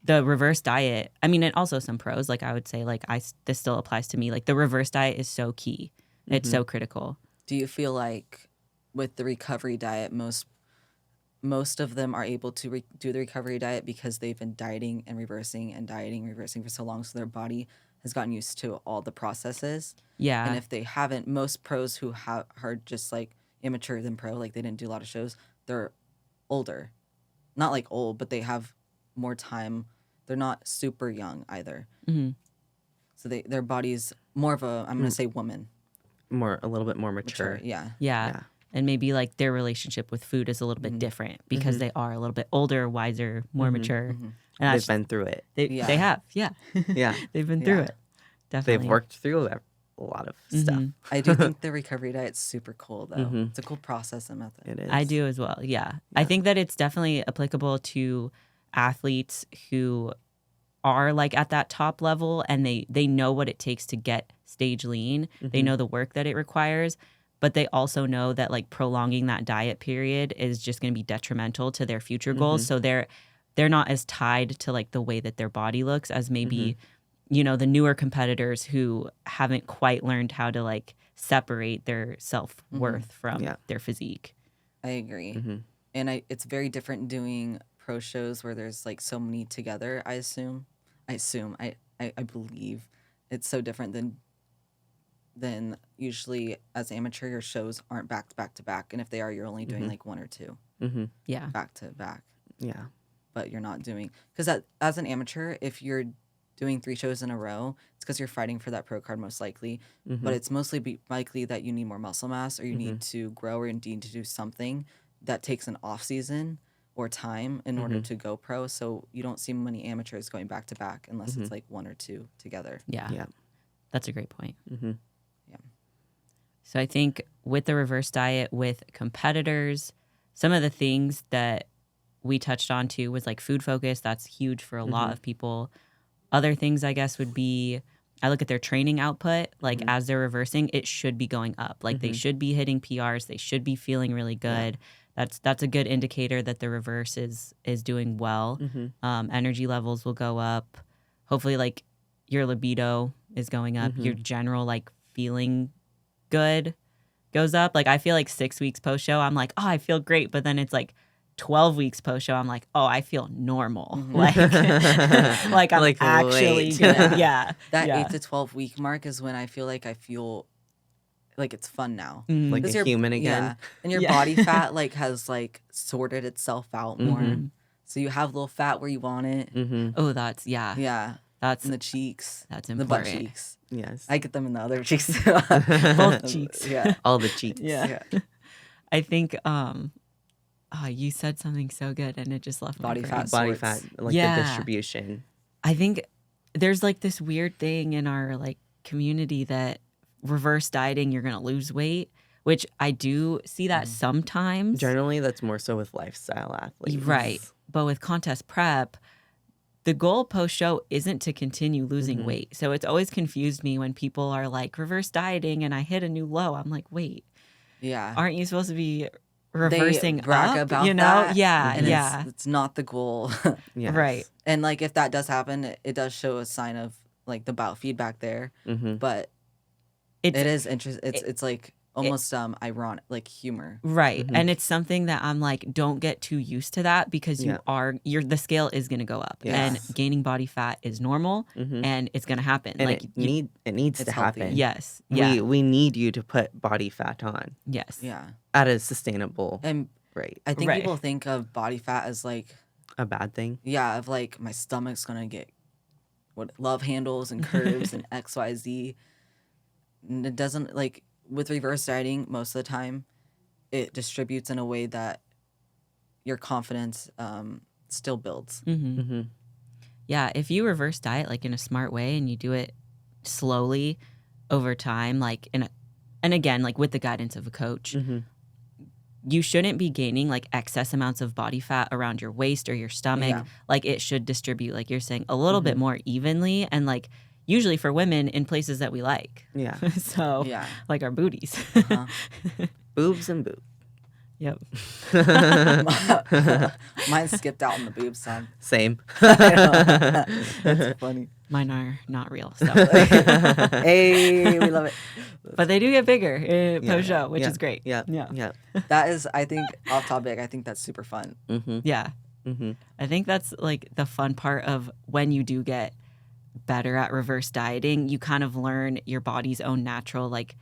the reverse diet, I mean, and also some pros, like I would say, like this still applies to me. Like the reverse diet is so key. It's so critical. Do you feel like with the recovery diet, most of them are able to do the recovery diet because they've been dieting and reversing for so long, so their body has gotten used to all the processes? Yeah. And if they haven't, most pros who are just like amateur than pro, like they didn't do a lot of shows, they're older. Not like old, but they have more time. They're not super young either. So their body's more of a, I'm going to say woman. A little bit more mature. Yeah. And maybe like their relationship with food is a little bit different because they are a little bit older, wiser, more mature. And They've been through it. They have, yeah. They've been through it. Definitely. They've worked through a lot of stuff. I do think the recovery diet's super cool, though. It's a cool process and method. It is. I do as well, yeah. I think that it's definitely applicable to athletes who are like at that top level and they know what it takes to get stage lean. They know the work that it requires, but they also know that like prolonging that diet period is just going to be detrimental to their future goals. So they're not as tied to like the way that their body looks as maybe, you know, the newer competitors who haven't quite learned how to like separate their self-worth from their physique. I agree. And it's very different doing pro shows where there's like so many together, I believe it's so different than usually as amateur, your shows aren't back to back to back. And if they are, you're only doing like one or two back to back. Yeah. But you're not doing, because as an amateur, if you're doing 3 shows in a row, it's because you're fighting for that pro card most likely. But it's mostly likely that you need more muscle mass or you need to grow or you need to do something that takes an off season or time in order to go pro. So you don't see many amateurs going back to back unless it's like 1 or 2 together. Yeah. That's a great point. Yeah. So I think with the reverse diet with competitors, some of the things that we touched on too was like food focus. That's huge for a lot of people. Other things I guess would be, I look at their training output, like as they're reversing, it should be going up. Like they should be hitting PRs. They should be feeling really good. That's a good indicator that the reverse is doing well. Energy levels will go up. Hopefully like your libido is going up. Your general like feeling good goes up. Like I feel like 6 weeks post show, I'm like, oh, I feel great. But then it's like 12 weeks post show, I'm like, oh, I feel normal. Like, like I'm like actually good. Yeah. That 8 to 12 week mark is when I feel like like it's fun now. Like a human again. Yeah. And your body fat like has like sorted itself out more. So you have little fat where you want it. Oh, that's that's in the cheeks. That's in the important. butt cheeks. Yes. I get them in the other cheeks too. Both cheeks. Yeah. All the cheeks. Yeah. I think you said something so good and it just left my brain. Body fat, like the distribution. I think there's like this weird thing in our like community that reverse dieting, you're going to lose weight, which I do see that sometimes. Generally, that's more so with lifestyle athletes. Right. But with contest prep, the goal post show isn't to continue losing weight. So it's always confused me when people are like reverse dieting and I hit a new low. I'm like, wait, aren't you supposed to be reversing they brag up? about you know? that, Yeah. and it's not the goal. Yes. Right. And like if that does happen, it does show a sign of like the biofeedback there. But it is interesting. It's like almost ironic, like humor. Right. And it's something that I'm like, don't get too used to that because the scale is going to go up and gaining body fat is normal and it's going to happen. And like it needs to healthy. happen. Yes. Yeah. We need you to put body fat on. Yes. Yeah. At a sustainable rate. I think people think of body fat as like a bad thing. Yeah, of like my stomach's going to get love handles and curves and XYZ. And it doesn't like with reverse dieting, most of the time, it distributes in a way that your confidence still builds. Yeah, if you reverse diet like in a smart way and you do it slowly over time, like and again, like with the guidance of a coach, you shouldn't be gaining like excess amounts of body fat around your waist or your stomach. Yeah. Like it should distribute, like you're saying, a little bit more evenly and like usually for women in places that we like. Yeah. So like our booties. Boobs and boob. Yep. Mine skipped out on the boob side. Same. That's funny. Mine are not real. So. Hey, we love it. But they do get bigger post show, which yeah, is great. Yeah. Yeah. Yeah. That is, I think, off topic. I think that's super fun. Mm-hmm. Yeah. Mm-hmm. I think that's like the fun part of when you do get better at reverse dieting, you kind of learn your body's own natural like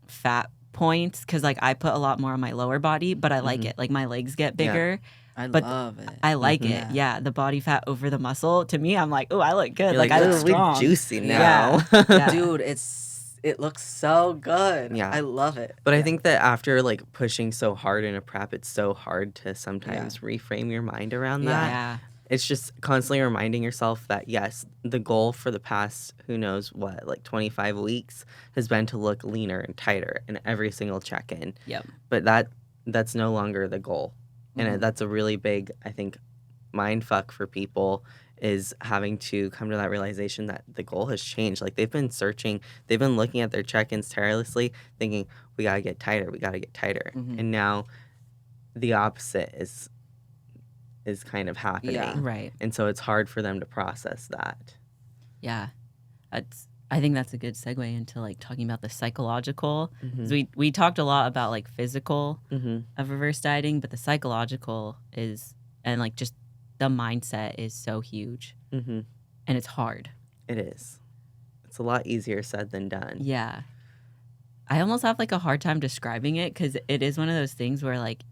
fat points. Because like I put a lot more on my lower body, but I like it. Like my legs get bigger. I But love it. I like it. Yeah. The body fat over the muscle. To me, I'm like, oh, I look good. You're I look "Ooh, strong. we juicy now. Yeah. Dude, it looks so good. Yeah. I love it. But I think that after like pushing so hard in a prep, it's so hard to sometimes reframe your mind around that. Yeah. It's just constantly reminding yourself that yes, the goal for the past who knows what, like 25 weeks has been to look leaner and tighter in every single check-in. Yep. But that's no longer the goal. And that's a really big, I think, mind fuck for people is having to come to that realization that the goal has changed. Like they've been searching, they've been looking at their check-ins tirelessly, thinking, we got to get tighter, we got to get tighter. And now the opposite is kind of happening. Yeah. Right. And so it's hard for them to process that. Yeah. I think that's a good segue into like talking about the psychological. 'Cause we talked a lot about like physical of reverse dieting, but the psychological is, and like just the mindset is so huge. And it's hard. It is. It's a lot easier said than done. Yeah. I almost have like a hard time describing it because it is one of those things where like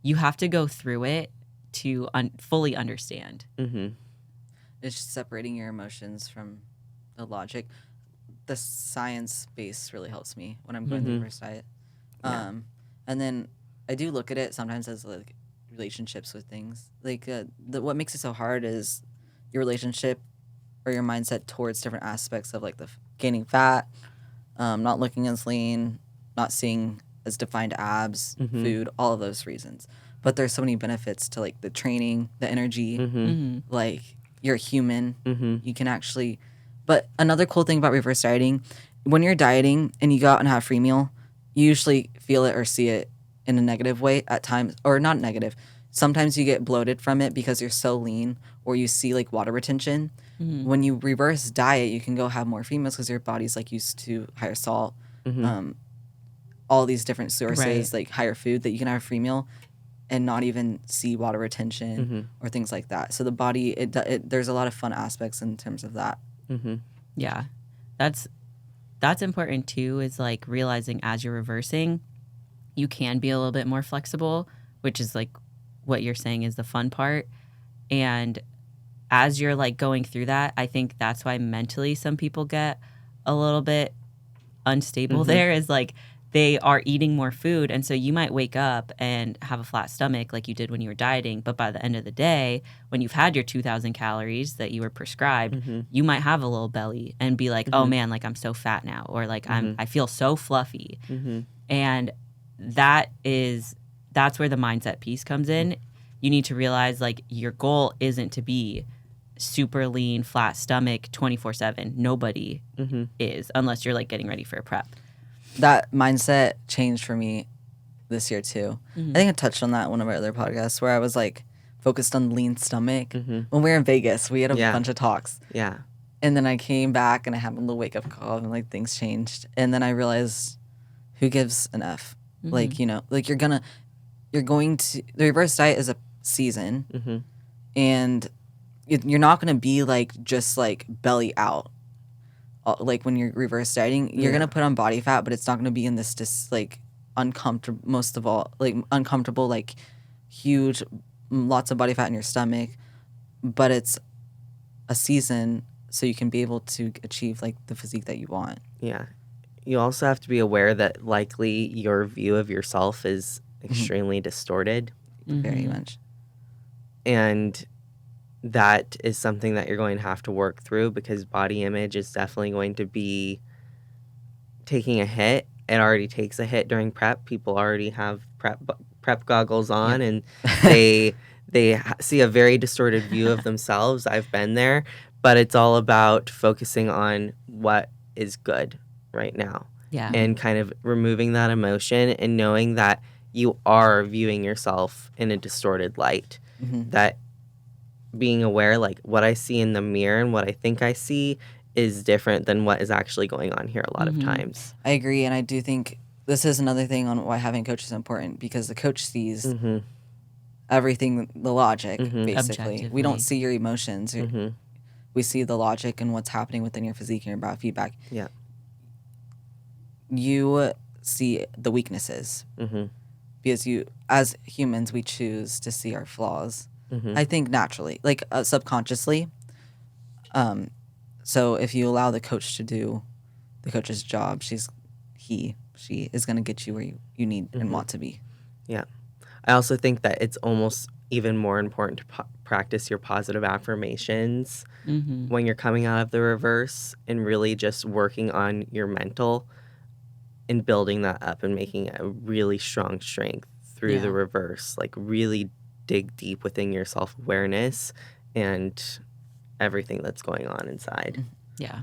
you have to go through it to fully understand. It's just separating your emotions from the logic. The science base really helps me when I'm going through the reverse diet. And then I do look at it sometimes as like relationships with things. Like what makes it so hard is your relationship or your mindset towards different aspects of like the gaining fat, not looking as lean, not seeing as defined abs, food, all of those reasons. But there's so many benefits to like the training, the energy, like you're human. You can actually. But another cool thing about reverse dieting, when you're dieting and you go out and have a free meal, you usually feel it or see it in a negative way at times, or not negative. Sometimes you get bloated from it because you're so lean, or you see like water retention. When you reverse diet, you can go have more free meals because your body's like used to higher salt, all these different sources, like higher food that you can have a free meal and not even see water retention or things like that. So the body, there's a lot of fun aspects in terms of that. Yeah. That's important too, is like realizing as you're reversing, you can be a little bit more flexible, which is like what you're saying is the fun part. And as you're like going through that, I think that's why mentally some people get a little bit unstable there, is like they are eating more food. And so you might wake up and have a flat stomach like you did when you were dieting. But by the end of the day, when you've had your 2,000 calories that you were prescribed, you might have a little belly and be like, oh man, like I'm so fat now. Or like I feel so fluffy. And that's where the mindset piece comes in. You need to realize like your goal isn't to be super lean, flat stomach 24/7. Nobody is, unless you're like getting ready for a prep. That mindset changed for me this year too. I think I touched on that in one of our other podcasts where I was like focused on lean stomach. When we were in Vegas, we had a bunch of talks. Yeah. And then I came back and I had a little wake up call and like things changed. And then I realized who gives an F? Like, you know, like you're going to, the reverse diet is a season and you're not going to be like just like belly out. Like when you're reverse dieting, you're gonna put on body fat, but it's not gonna be in this like uncomfortable. Most of all, like uncomfortable, like huge, lots of body fat in your stomach. But it's a season, so you can be able to achieve like the physique that you want. Yeah, you also have to be aware that likely your view of yourself is extremely distorted, Very much, and that is something that you're going to have to work through because body image is definitely going to be taking a hit. It already takes a hit during prep. People already have prep goggles on and they see a very distorted view of themselves. I've been there, but it's all about focusing on what is good right now. Yeah. And kind of removing that emotion and knowing that you are viewing yourself in a distorted light. That being aware, like, what I see in the mirror and what I think I see is different than what is actually going on here a lot of times. I agree, and I do think this is another thing on why having a coach is important, because the coach sees everything, the logic, basically. We don't see your emotions. We see the logic and what's happening within your physique and your biofeedback. Yeah. You see the weaknesses. Because you, as humans, we choose to see our flaws. I think naturally, like subconsciously. So if you allow the coach to do the coach's job, she is going to get you where you need and want to be. Yeah. I also think that it's almost even more important to practice your positive affirmations when you're coming out of the reverse, and really just working on your mental and building that up and making a really strong strength through the reverse. Like, really dig deep within your self-awareness and everything that's going on inside. Yeah,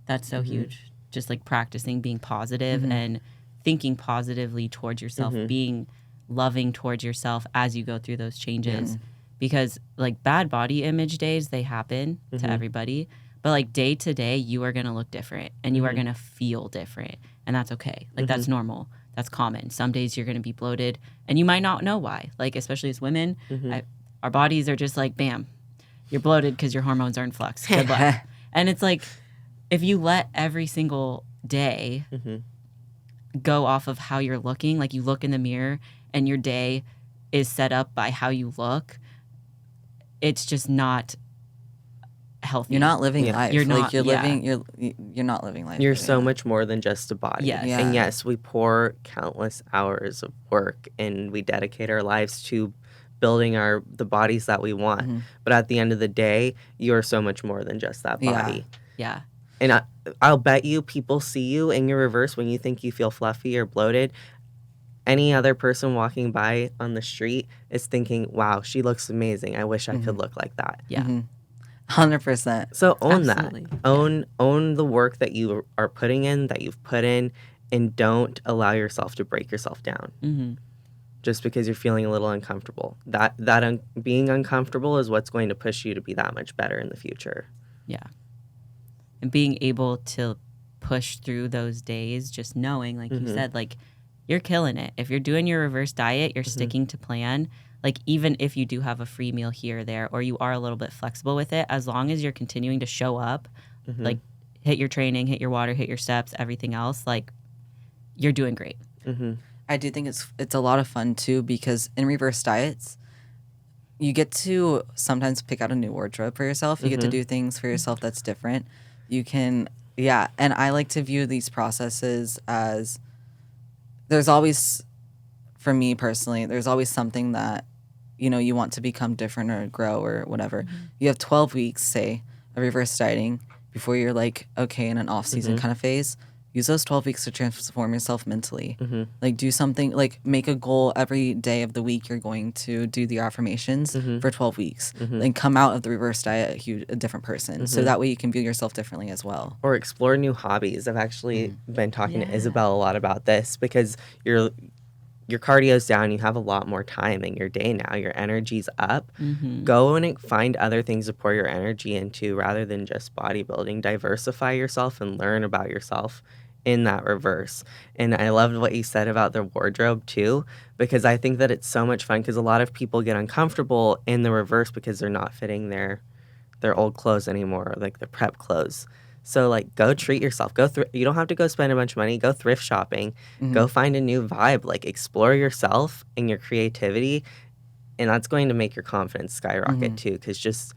that's so huge. Just like practicing being positive and thinking positively towards yourself, being loving towards yourself as you go through those changes. Because like bad body image days, they happen to everybody. But like day to day, you are going to look different and you are going to feel different. And that's okay. Like that's normal. That's common. Some days you're going to be bloated and you might not know why. Like, especially as women, our bodies are just like, bam, you're bloated because your hormones are in flux. Good luck. And it's like, if you let every single day go off of how you're looking, like you look in the mirror and your day is set up by how you look, it's just not healthy. You're not living life. You're like not, you're living. You're not living life. You're so much more than just a body. Yes. Yeah. And yes, we pour countless hours of work and we dedicate our lives to building the bodies that we want. But at the end of the day, you're so much more than just that body. Yeah. And I'll bet you people see you in your reverse when you think you feel fluffy or bloated. Any other person walking by on the street is thinking, wow, she looks amazing. I wish I could look like that. Yeah. 100%. So own Absolutely. that. Own the work that you are putting in, that you've put in, and don't allow yourself to break yourself down. Just because you're feeling a little uncomfortable. Being uncomfortable is what's going to push you to be that much better in the future. Yeah. And being able to push through those days, just knowing, like you said, like you're killing it. If you're doing your reverse diet, you're sticking to plan. Like even if you do have a free meal here or there, or you are a little bit flexible with it, as long as you're continuing to show up, like hit your training, hit your water, hit your steps, everything else, like you're doing great. I do think it's a lot of fun too, because in reverse diets, you get to sometimes pick out a new wardrobe for yourself. You get to do things for yourself that's different. You can, and I like to view these processes as there's always, for me personally, there's always something that, you want to become different or grow or whatever. You have 12 weeks, say, of reverse dieting before you're like, okay, in an off-season kind of phase. Use those 12 weeks to transform yourself mentally. Like do something, like make a goal every day of the week. You're going to do the affirmations for 12 weeks and come out of the reverse diet a different person. So that way you can view yourself differently as well. Or explore new hobbies. I've actually been talking to Isabel a lot about this, because your cardio's down, you have a lot more time in your day now, your energy's up. Go and find other things to pour your energy into rather than just bodybuilding. Diversify yourself and learn about yourself in that reverse. And I loved what you said about the wardrobe too, because I think that it's so much fun, because a lot of people get uncomfortable in the reverse because they're not fitting their old clothes anymore, like the prep clothes. So like go treat yourself. You don't have to go spend a bunch of money. Go thrift shopping. Go find a new vibe. Like explore yourself and your creativity, and that's going to make your confidence skyrocket too, because just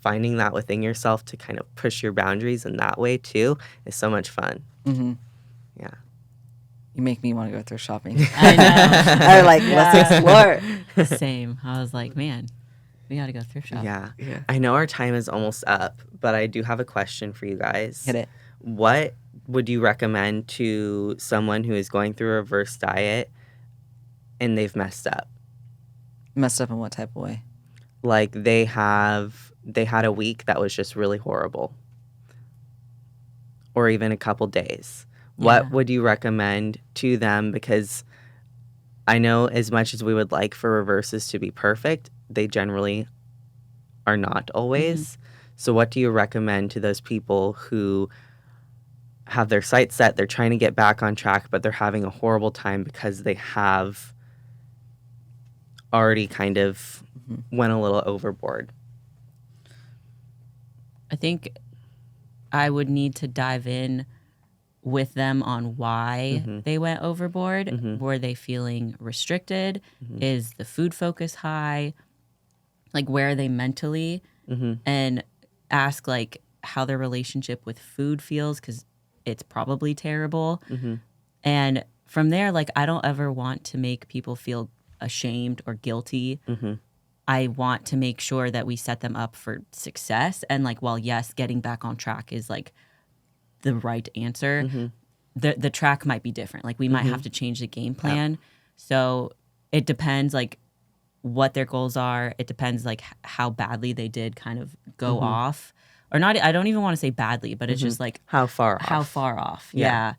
finding that within yourself to kind of push your boundaries in that way too is so much fun. Yeah. You make me want to go thrift shopping. I know. I'm like, let's explore. Same. I was like, man, we got to go thrift shop. Yeah. I know our time is almost up, but I do have a question for you guys. Hit it. What would you recommend to someone who is going through a reverse diet and they've messed up? Messed up in what type of way? Like they had a week that was just really horrible, or even a couple days. What would you recommend to them? Because I know as much as we would like for reverses to be perfect, they generally are not always. So what do you recommend to those people who have their sights set, they're trying to get back on track, but they're having a horrible time because they have already kind of went a little overboard? I think I would need to dive in with them on why they went overboard. Were they feeling restricted? Is the food focus high? Like, where are they mentally? And ask like how their relationship with food feels, because it's probably terrible. And from there, like, I don't ever want to make people feel ashamed or guilty. I want to make sure that we set them up for success. And like, while yes, getting back on track is like the right answer, the track might be different. Like, we might have to change the game plan. So it depends like what their goals are. It depends like how badly they did kind of go off, or not. I don't even want to say badly, but it's just like How far off. Yeah.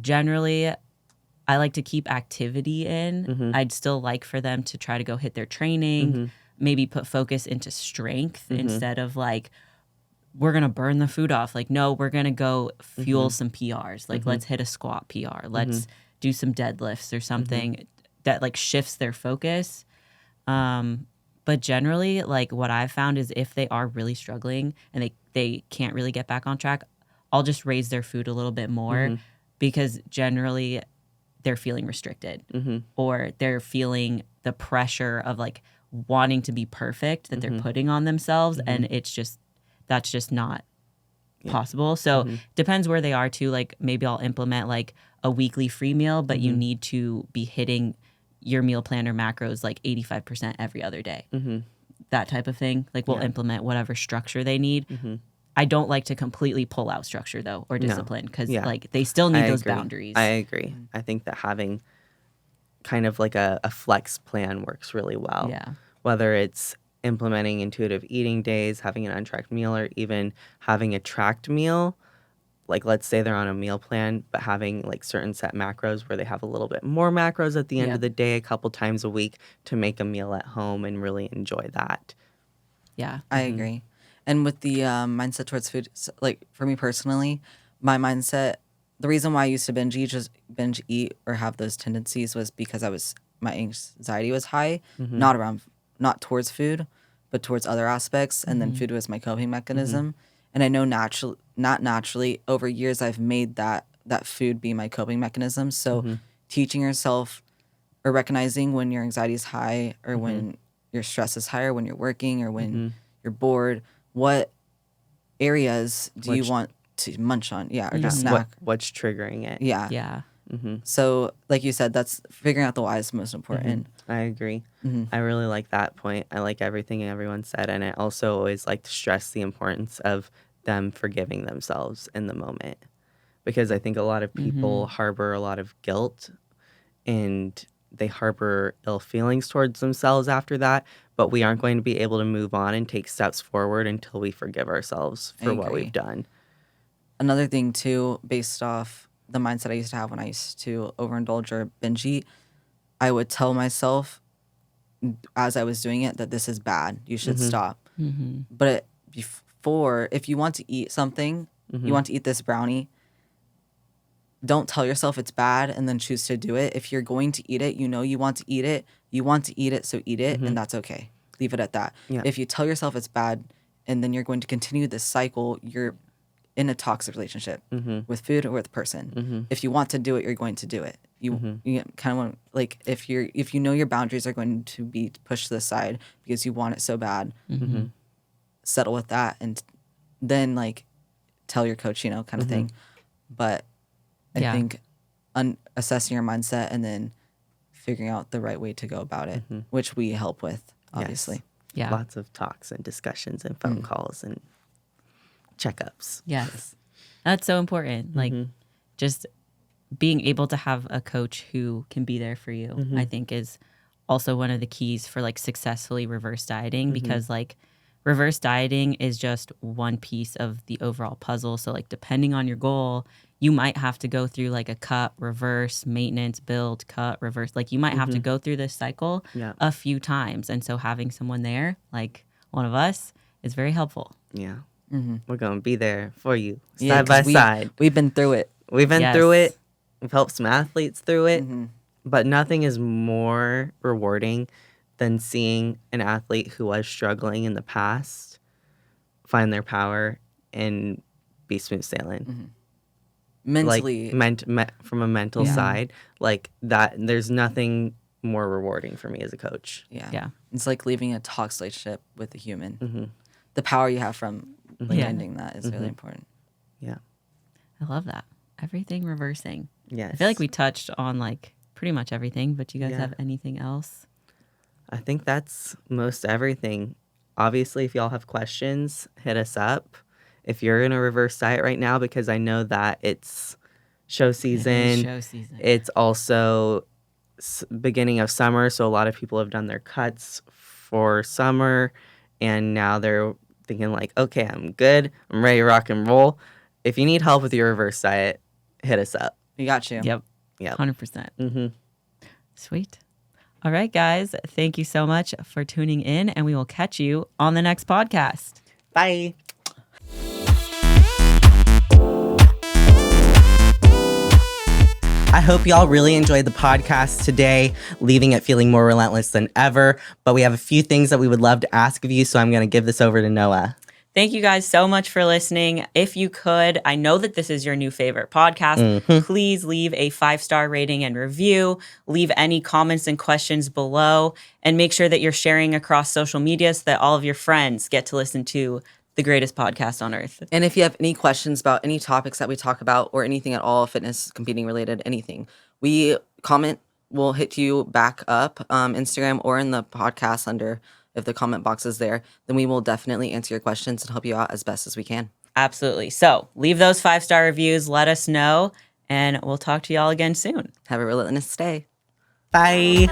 Generally, I like to keep activity in. I'd still like for them to try to go hit their training, maybe put focus into strength instead of like, we're going to burn the food off. Like, no, we're going to go fuel some PRs. Like, let's hit a squat PR. Let's do some deadlifts or something that like shifts their focus. But generally, like, what I've found is if they are really struggling and they can't really get back on track, I'll just raise their food a little bit more, because generally they're feeling restricted or they're feeling the pressure of like wanting to be perfect that they're putting on themselves. And that's just not possible. So depends where they are too. Like, maybe I'll implement like a weekly free meal, but you need to be hitting your meal plan or macros like 85% every other day. That type of thing. Like, we'll implement whatever structure they need. I don't like to completely pull out structure though, or discipline, because like they still need those boundaries. I agree. I think that having kind of like a flex plan works really well. Yeah. Whether it's implementing intuitive eating days, having an untracked meal, or even having a tracked meal. Like, let's say they're on a meal plan, but having like certain set macros where they have a little bit more macros at the end of the day, a couple times a week, to make a meal at home and really enjoy that. Yeah. I agree. And with the mindset towards food, like for me personally, my mindset, the reason why I used to binge eat or have those tendencies was because my anxiety was high, not towards food, but towards other aspects. And then food was my coping mechanism. And I know not naturally, over years, I've made that food be my coping mechanism. So teaching yourself or recognizing when your anxiety is high, or when your stress is high, or when you're working, or when you're bored, what areas do you want to munch on? Yeah, or just snack. What's triggering it? Yeah. Yeah. So, like you said, that's figuring out the why is most important. I agree. I really like that point. I like everything everyone said. And I also always like to stress the importance of them forgiving themselves in the moment. Because I think a lot of people harbor a lot of guilt, and they harbor ill feelings towards themselves after that. But we aren't going to be able to move on and take steps forward until we forgive ourselves for what we've done. Another thing, too, based off the mindset I used to have when I used to overindulge or binge eat, I would tell myself as I was doing it that this is bad. You should stop. But before, if you want to eat something, you want to eat this brownie, don't tell yourself it's bad and then choose to do it. If you're going to eat it, you know you want to eat it. You want to eat it, so eat it, and that's okay. Leave it at that. Yeah. If you tell yourself it's bad and then you're going to continue this cycle, you're in a toxic relationship with food or with a person. If you want to do it, you're going to do it. You kind of want, like, if you know your boundaries are going to be pushed to the side because you want it so bad, settle with that, and then like tell your coach, kind of thing. But I think assessing your mindset and then figuring out the right way to go about it, which we help with, obviously. Yes. Yeah. Lots of talks and discussions and phone calls and checkups. Yes. That's so important. Like, just being able to have a coach who can be there for you, I think, is also one of the keys for like successfully reverse dieting, because like reverse dieting is just one piece of the overall puzzle. So like, depending on your goal, you might have to go through like a cut, reverse, maintenance, build, cut, reverse. Like you might have to go through this cycle a few times. And so having someone there, like one of us, is very helpful. Yeah. We're going to be there for you Yeah, side by 'cause side. We've been through it. We've been Yes. through it. We've helped some athletes through it. But nothing is more rewarding than seeing an athlete who was struggling in the past find their power and be smooth sailing. Mentally. Like from a mental side, like that, there's nothing more rewarding for me as a coach. Yeah. It's like leaving a toxic relationship with a human. The power you have from like ending that is really important. Yeah. I love that. Everything reversing. Yes. I feel like we touched on like pretty much everything, but do you guys Yeah. have anything else? I think that's most everything. Obviously, if y'all have questions, hit us up. If you're in a reverse diet right now, because I know that it's show season. It is show season. It's also beginning of summer, so a lot of people have done their cuts for summer, and now they're thinking like, okay, I'm good. I'm ready to rock and roll. If you need help with your reverse diet, hit us up. We got you. Yep. Yep. 100%. Sweet. All right, guys. Thank you so much for tuning in, and we will catch you on the next podcast. Bye. I hope y'all really enjoyed the podcast today, leaving it feeling more relentless than ever. But we have a few things that we would love to ask of you, so I'm going to give this over to Noah. Thank you guys so much for listening. If you could, I know that this is your new favorite podcast. Please leave a 5-star rating and review. Leave any comments and questions below. And make sure that you're sharing across social media so that all of your friends get to listen to the greatest podcast on earth. And if you have any questions about any topics that we talk about or anything at all, fitness, competing related, anything, we comment, we'll hit you back up, Instagram or in the podcast under, if the comment box is there, then we will definitely answer your questions and help you out as best as we can. Absolutely. So leave those 5-star reviews. Let us know, and we'll talk to y'all again soon. Have a relentless day. Bye.